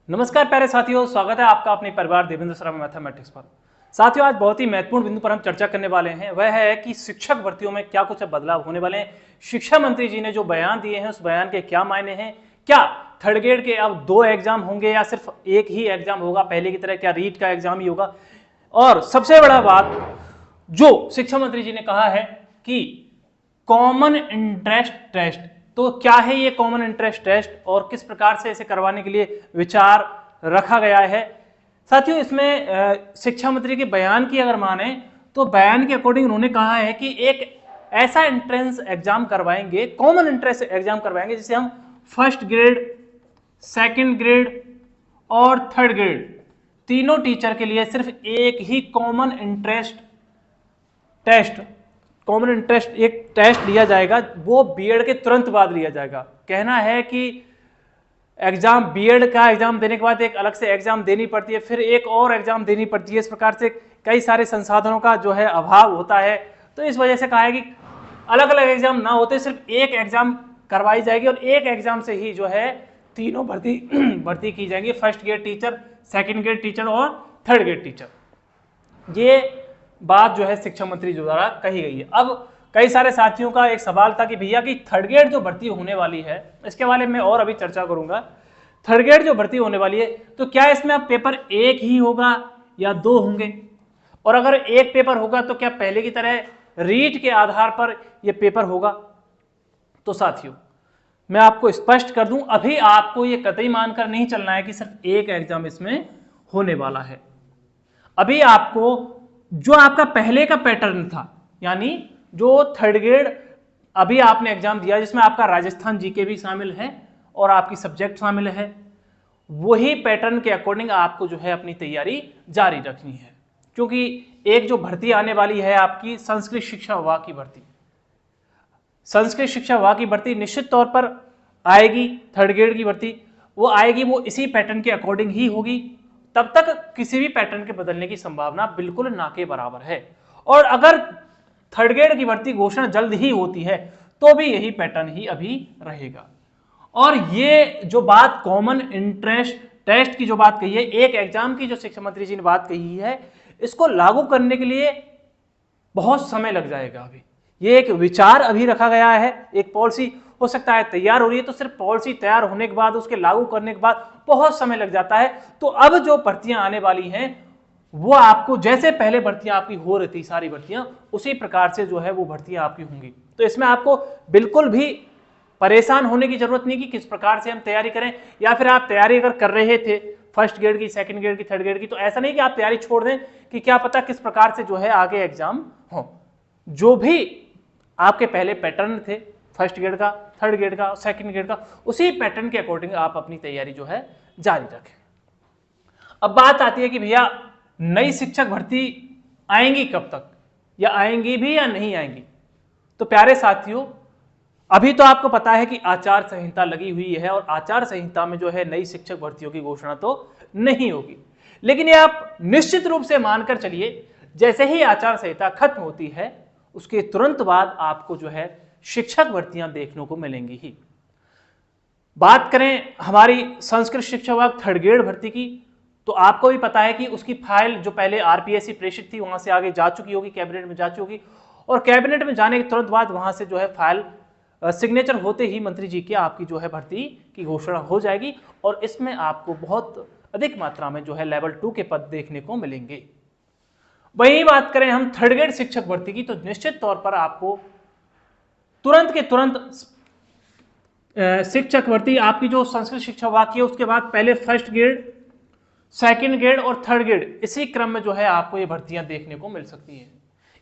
नमस्कार प्यारे साथियों, स्वागत है आपका अपने परिवार देवेंद्र शर्मा मैथमेटिक्स पर। साथियों, आज बहुत ही महत्वपूर्ण बिंदु पर हम चर्चा करने वाले हैं। वह है कि शिक्षक भर्तियों में क्या कुछ बदलाव होने वाले हैं। शिक्षा मंत्री जी ने जो बयान दिए हैं उस बयान के क्या मायने हैं। क्या थर्ड ग्रेड के अब 2 एग्जाम होंगे या सिर्फ एक ही एग्जाम होगा, पहले की तरह क्या रीट का एग्जाम ही होगा। और सबसे बड़ा बात जो शिक्षा मंत्री जी ने कहा है कि कॉमन इंटरेस्ट टेस्ट, तो क्या है ये कॉमन इंटरेस्ट टेस्ट और किस प्रकार से इसे करवाने के लिए विचार रखा गया है। साथियों, इसमें शिक्षा मंत्री के बयान की अगर माने तो बयान के अकॉर्डिंग उन्होंने कहा है कि एक ऐसा एंट्रेंस एग्जाम करवाएंगे, कॉमन एंट्रेंस एग्जाम करवाएंगे जिसे हम फर्स्ट ग्रेड, सेकंड ग्रेड और थर्ड ग्रेड तीनों टीचर के लिए सिर्फ एक ही common interest test, common interest एक टेस्ट लिया जाएगा। वो बीएड के तुरंत बाद लिया जाएगा। कहना है कि एग्जाम, बीएड का एग्जाम देने के बाद एक अलग से एग्जाम देनी पड़ती है, फिर एक और एग्जाम देनी पड़ती है। इस प्रकार से कई सारे संसाधनों का जो है अभाव होता है। तो इस वजह से कहा है कि अलग अलग एग्जाम ना होते सिर्फ एक एग्जाम करवाई जाएगी और एक एग्जाम से ही जो है तीनों भर्ती की जाएंगी। First grade teacher, second grade teacher और थर्ड ग्रेड टीचर। ये बात जो है शिक्षा मंत्री जी द्वारा कही गई है। अब कई सारे साथियों का एक सवाल था कि भैया की थर्ड ग्रेड जो भर्ती होने वाली है, इसके बारे में और अभी चर्चा करूंगा। थर्ड ग्रेड जो भर्ती होने वाली है तो क्या इसमें अब पेपर एक ही होगा या 2 होंगे, और अगर एक पेपर होगा तो क्या पहले की तरह रीट के आधार पर यह पेपर होगा। तो साथियों, मैं आपको स्पष्ट कर दूं, अभी आपको यह कतई मानकर नहीं चलना है कि सिर्फ एक एग्जाम इसमें होने वाला है। अभी आपको जो आपका पहले का पैटर्न था, यानी जो थर्ड ग्रेड अभी आपने एग्जाम दिया जिसमें आपका राजस्थान जीके भी शामिल है और आपकी सब्जेक्ट शामिल है, वही पैटर्न के अकॉर्डिंग आपको जो है अपनी तैयारी जारी रखनी है। क्योंकि एक जो भर्ती आने वाली है आपकी संस्कृत शिक्षा विभाग की भर्ती, संस्कृत शिक्षा विभाग की भर्ती निश्चित तौर पर आएगी। थर्ड ग्रेड की भर्ती वो आएगी, वो इसी पैटर्न के अकॉर्डिंग ही होगी। तब तक किसी भी पैटर्न के बदलने की संभावना बिल्कुल ना के बराबर है। और अगर थर्ड ग्रेड की भर्ती घोषणा जल्द ही होती है तो भी यही पैटर्न ही अभी रहेगा। और ये जो बात कॉमन इंटरेस्ट टेस्ट की जो बात कही है, एक एग्जाम की जो शिक्षा मंत्री जी ने बात कही है, इसको लागू करने के लिए बहुत समय लग जाएगा। अभी ये एक विचार अभी रखा गया है, एक पॉलिसी हो सकता है तैयार हो रही है, तो सिर्फ पॉलिसी तैयार होने के बाद उसके लागू करने के बाद बहुत समय लग जाता है। तो अब जो भर्तियां आने वाली हैं वो आपको जैसे पहले भर्तियां आपकी हो रही थी सारी भर्तियां, उसी प्रकार से जो है वो भर्तियां आपकी होंगी। तो इसमें आपको बिल्कुल भी परेशान होने की जरूरत नहीं कि किस प्रकार से हम तैयारी करें, या फिर आप तैयारी अगर कर रहे थे फर्स्ट ग्रेड की, सेकंड ग्रेड की, थर्ड ग्रेड की, तो ऐसा नहीं कि आप तैयारी छोड़ दें कि क्या पता किस प्रकार से जो है आगे एग्जाम हो। जो भी आपके पहले पैटर्न थे, फर्स्ट ग्रेड का, थर्ड ग्रेड का, सेकंड ग्रेड का, उसी पैटर्न के अकॉर्डिंग आप अपनी तैयारी जो है जारी रखें। अब बात आती है कि भैया नई शिक्षक भर्ती आएंगी कब तक, या आएंगी भी या नहीं आएंगी। तो प्यारे साथियों, अभी तो आपको पता है कि आचार संहिता लगी हुई है और आचार संहिता में जो है नई शिक्षक भर्तियों की घोषणा तो नहीं होगी। लेकिन ये आप निश्चित रूप से मानकर चलिए, जैसे ही आचार संहिता खत्म होती है उसके तुरंत बाद आपको जो है शिक्षक भर्तियां देखने को मिलेंगी ही। बात करें हमारी संस्कृत शिक्षा विभाग थर्ड ग्रेड भर्ती की, तो आपको भी पता है कि उसकी फाइल जो पहले आरपीएससी प्रेषित थी वहां से आगे जा चुकी होगी, कैबिनेट में जा चुकी होगी, और कैबिनेट में जाने के तुरंत बाद वहां से जो है फाइल सिग्नेचर होते ही मंत्री जी की आपकी जो है भर्ती की घोषणा हो जाएगी। और इसमें आपको बहुत अधिक मात्रा में जो है लेवल 2 के पद देखने को मिलेंगे। वही बात करें हम थर्ड ग्रेड शिक्षक भर्ती की, तो निश्चित तौर पर आपको तुरंत के तुरंत शिक्षक भर्ती आपकी जो संस्कृत शिक्षा विभाग की है उसके बाद पहले फर्स्ट ग्रेड, सेकंड ग्रेड और थर्ड ग्रेड, इसी क्रम में जो है आपको ये भर्तियां देखने को मिल सकती हैं।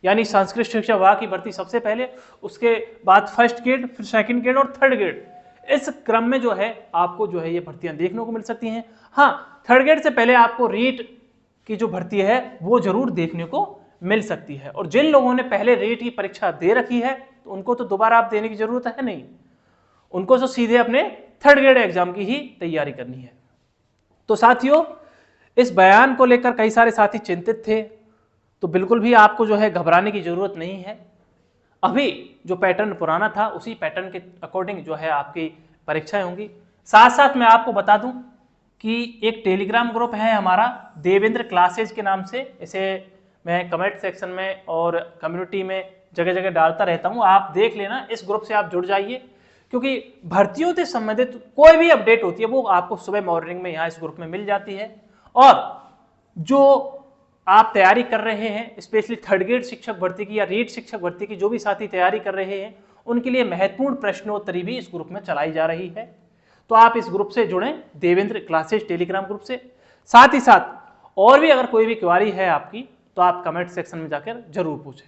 यानी संस्कृत शिक्षा विभाग की भर्ती सबसे पहले, उसके बाद फर्स्ट ग्रेड, फिर सेकंड ग्रेड और थर्ड ग्रेड, इस क्रम में जो है आपको जो है ये भर्तियां देखने को मिल सकती हैं। हाँ, थर्ड ग्रेड से पहले आपको रीट की जो भर्ती है वो जरूर देखने को मिल सकती है। और जिन लोगों ने पहले रीट की परीक्षा दे रखी है तो उनको तो दोबारा आप देने की जरूरत है नहीं, उनको तो सीधे अपने थर्ड ग्रेड एग्जाम की ही तैयारी करनी है। तो साथियों, इस बयान को लेकर कई सारे साथी चिंतित थे, तो बिल्कुल भी आपको जो है घबराने की जरूरत नहीं है। अभी जो पैटर्न पुराना था उसी पैटर्न के अकॉर्डिंग जो है आपकी परीक्षाएं होंगी। साथ साथ मैं आपको बता दूं कि एक टेलीग्राम ग्रुप है हमारा देवेंद्र क्लासेज के नाम से, इसे मैं कमेंट सेक्शन में और कम्युनिटी में जगह जगह डालता रहता हूं, आप देख लेना, इस ग्रुप से आप जुड़ जाइए, क्योंकि भर्तियों से संबंधित कोई भी अपडेट होती है वो आपको सुबह मॉर्निंग में यहाँ इस ग्रुप में मिल जाती है। और जो आप तैयारी कर रहे हैं, स्पेशली थर्ड ग्रेड शिक्षक भर्ती की या रीड शिक्षक भर्ती की, जो भी साथी तैयारी कर रहे हैं उनके लिए महत्वपूर्ण प्रश्नोत्तरी भी इस ग्रुप में चलाई जा रही है। तो आप इस ग्रुप से जुड़ें, देवेंद्र क्लासेज टेलीग्राम ग्रुप से। साथ ही साथ और भी अगर कोई भी क्वेरी है आपकी तो आप कमेंट सेक्शन में जाकर जरूर पूछें।